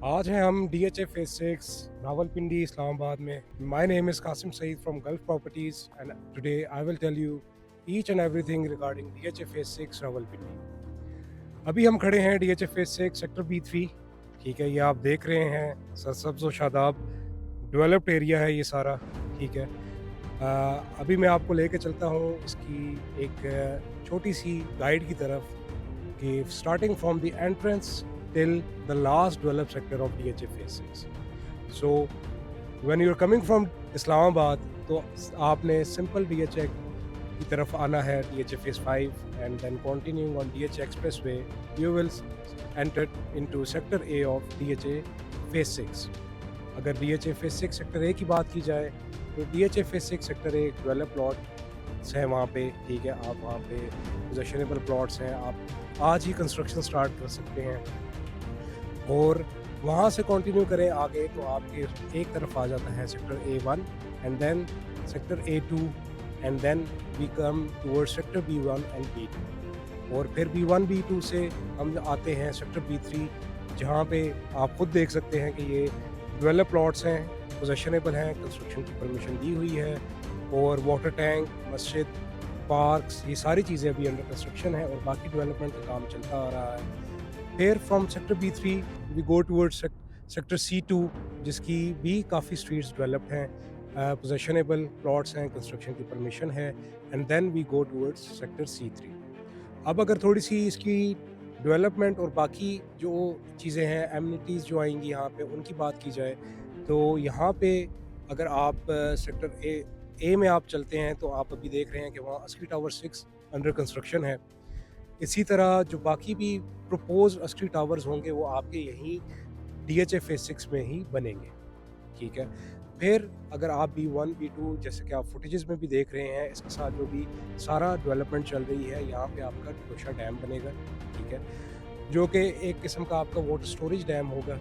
आज हैं हम DHA फेज 6 रावलपिंडी इस्लामाबाद में। My name is Qasim Saeed from Gulf Properties and today I will tell you each and everything regarding DHA phase 6 Rawalpindi. अभी हम खड़े हैं DHA फेज 6 सेक्टर B3। ठीक है, ये आप देख रहे हैं सरसब्ज और शादाब डेवलप्ड एरिया है ये सारा। ठीक है, अभी मैं आपको लेके चलता हूँ इसकी एक छोटी सी गाइड की तरफ कि starting from the entrance till the last developed sector of DHA phase 6. So when you're coming from Islamabad, तो आपने simple DHA की तरफ आना है, DHA phase 5, and then continuing on DHA expressway you will enter into sector A of DHA phase 6. अगर DHA phase 6 sector A की बात की जाए तो DHA phase 6 sector A develop plots हैं वहाँ पे। ठीक है, आप वहाँ पे पोजेशनेबल प्लॉट्स हैं, आप आज ही कंस्ट्रक्शन स्टार्ट कर सकते हैं। और वहाँ से कंटिन्यू करें आगे तो आपके एक तरफ आ जाता है sector A1 and then sector A2 and then we come towards sector B1 and B2। और फिर B1 B2 से हम आते हैं सेक्टर B3, जहाँ पे आप खुद देख सकते हैं कि ये डेवलप प्लॉट्स हैं, पोजेशनेबल हैं, कंस्ट्रक्शन की परमिशन दी हुई है और वाटर टैंक, मस्जिद, पार्क्स, ये सारी चीज़ें अभी अंडर कंस्ट्रक्शन है और बाकी डेवलपमेंट का काम चलता आ रहा है। फिर from sector B3 we go towards sector C2, जिसकी भी काफ़ी स्ट्रीट्स डेवलप्ड हैं, पोजेशनेबल प्लॉट्स हैं, कंस्ट्रक्शन की परमिशन है, and then we go towards sector C3। अब अगर थोड़ी सी इसकी डेवलपमेंट और बाकी जो चीज़ें हैं, एमिनिटीज़ जो आएंगी यहाँ पे, उनकी बात की जाए तो यहाँ पे अगर आप सेक्टर ए में आप चलते हैं तो आप अभी देख रहे हैं कि वहाँ अस्की टावर 6 अंडर कंस्ट्रक्शन है। इसी तरह जो बाकी भी प्रपोज अस्की टावर्स होंगे वो आपके यहीं DHA फेज 6 में ही बनेंगे। ठीक है, फिर अगर आप B1 B2 जैसे कि आप फुटेजेस में भी देख रहे हैं, इसके साथ जो भी सारा डेवलपमेंट चल रही है, यहाँ पे आपका टोशा डैम बनेगा। ठीक है, जो कि एक किस्म का आपका वाटर स्टोरेज डैम होगा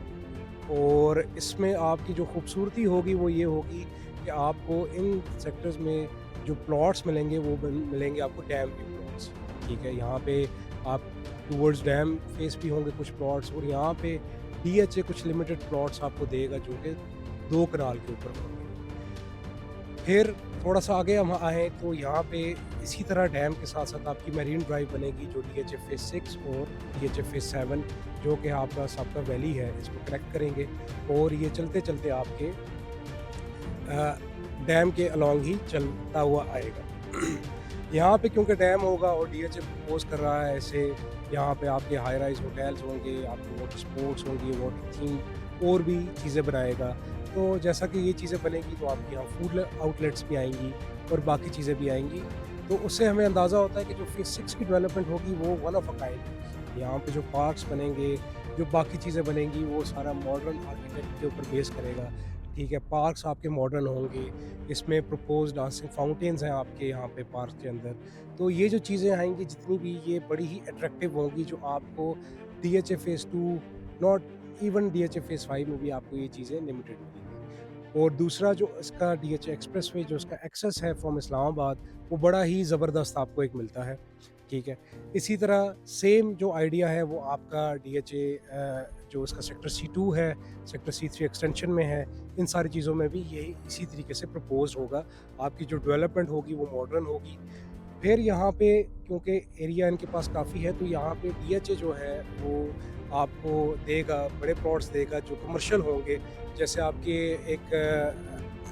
और इसमें आपकी जो खूबसूरती होगी वो ये होगी कि आपको इन सेक्टर्स में जो प्लॉट्स मिलेंगे वो मिलेंगे आपको डैम के प्लॉट्स। ठीक है, यहाँ पे आप टूवर्ड्स डैम फेस भी होंगे कुछ प्लॉट्स, और यहाँ पे DHA कुछ लिमिटेड प्लॉट्स आपको देगा जो कि 2 कनाल के ऊपर होंगे। फिर थोड़ा सा आगे हम आए तो यहाँ पे इसी तरह डैम के साथ साथ आपकी मैरीन ड्राइव बनेगी जो DHA फेज 6 और DHA फेज 7 जो कि आपका सबका वैली है, इसको कनेक्ट करेंगे और ये चलते चलते आपके डैम के अलॉन्ग ही चलता हुआ आएगा। यहाँ पे क्योंकि डैम होगा और DHA प्रपोज कर रहा है ऐसे, यहाँ पे आपके हाई राइज होटल्स होंगे, आपके वाटर स्पोर्ट्स होंगी, वाटर थीम और भी चीज़ें बनाएगा। तो जैसा कि ये चीज़ें बनेगी तो आपके यहाँ फूड आउटलेट्स भी आएंगी और बाकी चीज़ें भी आएंगी, तो उससे हमें अंदाज़ा होता है कि जो फेज 6 की डेवलपमेंट होगी वो वन ऑफ अ काइंड। यहाँ पे जो पार्क्स बनेंगे, जो बाकी चीज़ें बनेंगी वो सारा मॉडर्न आर्किटेक्ट के ऊपर बेस करेगा। ठीक है, पार्क्स आपके मॉडर्न होंगे, इसमें प्रपोज डांसिंग फाउंटेन्स हैं आपके यहाँ पे पार्क के अंदर। तो ये जो चीज़ें आएंगी जितनी भी, ये बड़ी ही अट्रैक्टिव होंगी जो आपको DHA phase 2 not even DHA phase 5 में भी आपको ये चीज़ें लिमिटेड मिलेंगी। और दूसरा जो इसका DHA एक्सप्रेसवे जो इसका एक्सेस है फ्रॉम इस्लामाबाद, वो बड़ा ही ज़बरदस्त आपको एक मिलता है। ठीक है, इसी तरह सेम जो आइडिया है वो आपका DHA जो इसका सेक्टर C2 है, सेक्टर C3 एक्सटेंशन में है, इन सारी चीज़ों में भी यही इसी तरीके से प्रपोज होगा। आपकी जो डेवलपमेंट होगी वो मॉडर्न होगी। फिर यहाँ पे क्योंकि एरिया इनके पास काफ़ी है तो यहाँ पे DHA जो है वो आपको देगा, बड़े प्लॉट्स देगा जो कमर्शियल होंगे, जैसे आपके एक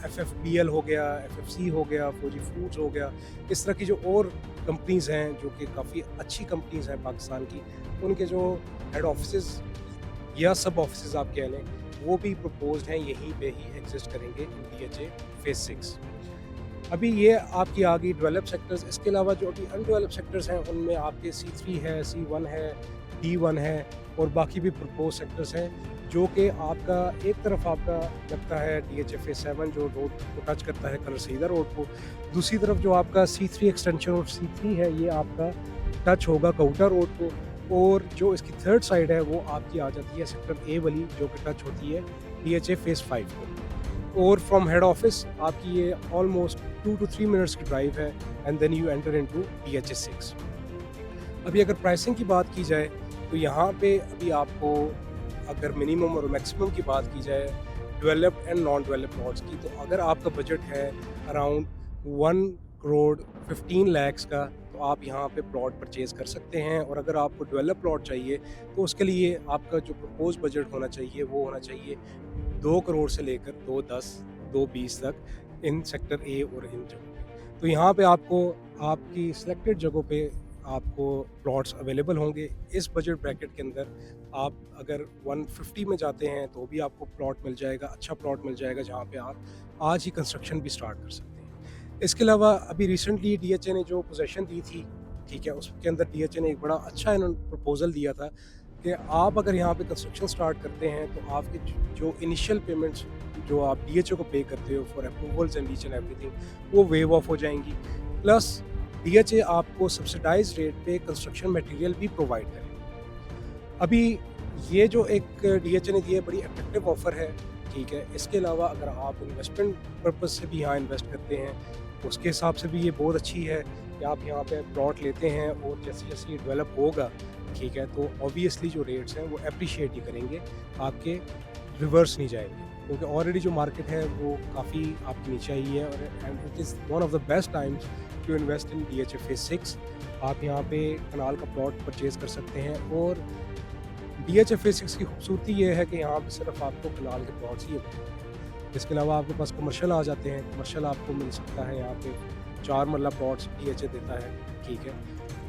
FFBL हो गया, FFC हो गया, फौजी फूड्स हो गया, इस तरह की जो और कंपनीज़ हैं जो कि काफ़ी अच्छी कंपनीज़ हैं पाकिस्तान की, उनके जो हेड ऑफिसेज़ या सब ऑफिसेज़ आप कह लें, वो भी प्रपोज्ड हैं यहीं पे ही एग्जिस्ट करेंगे इन DHA फेज 6। अभी ये आपकी आ गई डेवलप सेक्टर्स। इसके अलावा जो अभी अनडेवलप सेक्टर्स हैं उनमें आपके C3 है, C1 है, D1 है और बाकी भी प्रपोज सेक्टर्स हैं जो कि आपका एक तरफ आपका लगता है DHA फेज 7 जो रोड को टच करता है कलर सीधा रोड को, दूसरी तरफ जो आपका C3 एक्सटेंशन और C3 है ये आपका टच होगा काउटा रोड को, और जो इसकी थर्ड साइड है वो आपकी आ जाती है सेक्टर A वाली जो कि टच होती है DHA फेज 5 को। और फ्रॉम हेड ऑफिस आपकी ये ऑलमोस्ट 2 to 3 मिनट्स की ड्राइव है and then you enter into DHA 6। अभी अगर प्राइसिंग की बात की जाए तो यहाँ पे अभी आपको अगर मिनिमम और मैक्सिमम की बात की जाए developed and non developed plots की, तो अगर आपका बजट है अराउंड 1 करोड़ 15 लाख का, तो आप यहाँ पे प्लॉट परचेज़ कर सकते हैं। और अगर आपको डेवलप प्लॉट चाहिए तो उसके लिए आपका जो प्रपोज बजट होना चाहिए वो होना चाहिए 2 करोड़ से लेकर 210 220 तक इन सेक्टर ए और इन जगहों पे। तो यहाँ पे आपको आपकी सिलेक्टेड जगहों पे आपको प्लॉट्स अवेलेबल होंगे। इस बजट ब्रैकेट के अंदर आप अगर 150 में जाते हैं तो भी आपको प्लॉट मिल जाएगा, अच्छा प्लॉट मिल जाएगा जहाँ पे आप आज ही कंस्ट्रक्शन भी स्टार्ट कर सकते हैं। इसके अलावा अभी रिसेंटली डीएचए ने जो पोजीशन दी थी, ठीक है, उसके अंदर डीएचए ने एक बड़ा अच्छा इन्होंने प्रपोजल दिया था कि आप अगर यहाँ पे कंस्ट्रक्शन स्टार्ट करते हैं तो आपके जो इनिशियल पेमेंट्स जो आप डीएचए को पे करते हो for approvals and each and everything, वो वेव ऑफ हो जाएंगी। प्लस डीएचए आपको सब्सिडाइज रेट पे कंस्ट्रक्शन मटेरियल भी प्रोवाइड करेगा। अभी ये जो एक डीएचए ने दिया बड़ी अट्रैक्टिव ऑफर है, ठीक है। इसके अलावा अगर आप इन्वेस्टमेंट पर्पज से भी यहाँ इन्वेस्ट करते हैं, उसके हिसाब से भी ये बहुत अच्छी है कि आप यहाँ पे प्लॉट लेते हैं और जैसे जैसे ये डेवलप होगा, ठीक है, तो ऑब्वियसली जो रेट्स हैं वो अप्रिशिएट ही करेंगे, आपके रिवर्स नहीं जाएंगे, क्योंकि ऑलरेडी जो मार्केट है वो काफ़ी आपके नीचे आई है। और and it is one of the best times to invest in DHA phase 6। आप यहाँ पे कनाल का प्लॉट परचेज कर सकते हैं। और डीएचए फेज 6 की खूबसूरती ये है कि यहाँ पे सिर्फ आपको कनाल के प्लॉट्स ही अवेलेबल हैं। इसके अलावा आपके पास कमर्शियल आ जाते हैं, कमर्शियल आपको मिल सकता है यहाँ पे 4 मरला प्लॉट्स डीएचए देता है, ठीक है।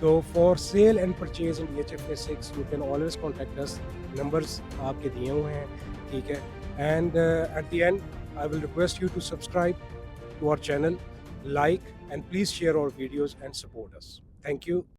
तो for sale and purchase in DHA phase 6 you can always contact us, numbers आपके दिए हुए हैं, ठीक है। And at the end I will request you to subscribe to our channel, like and please share our videos and support us. Thank you.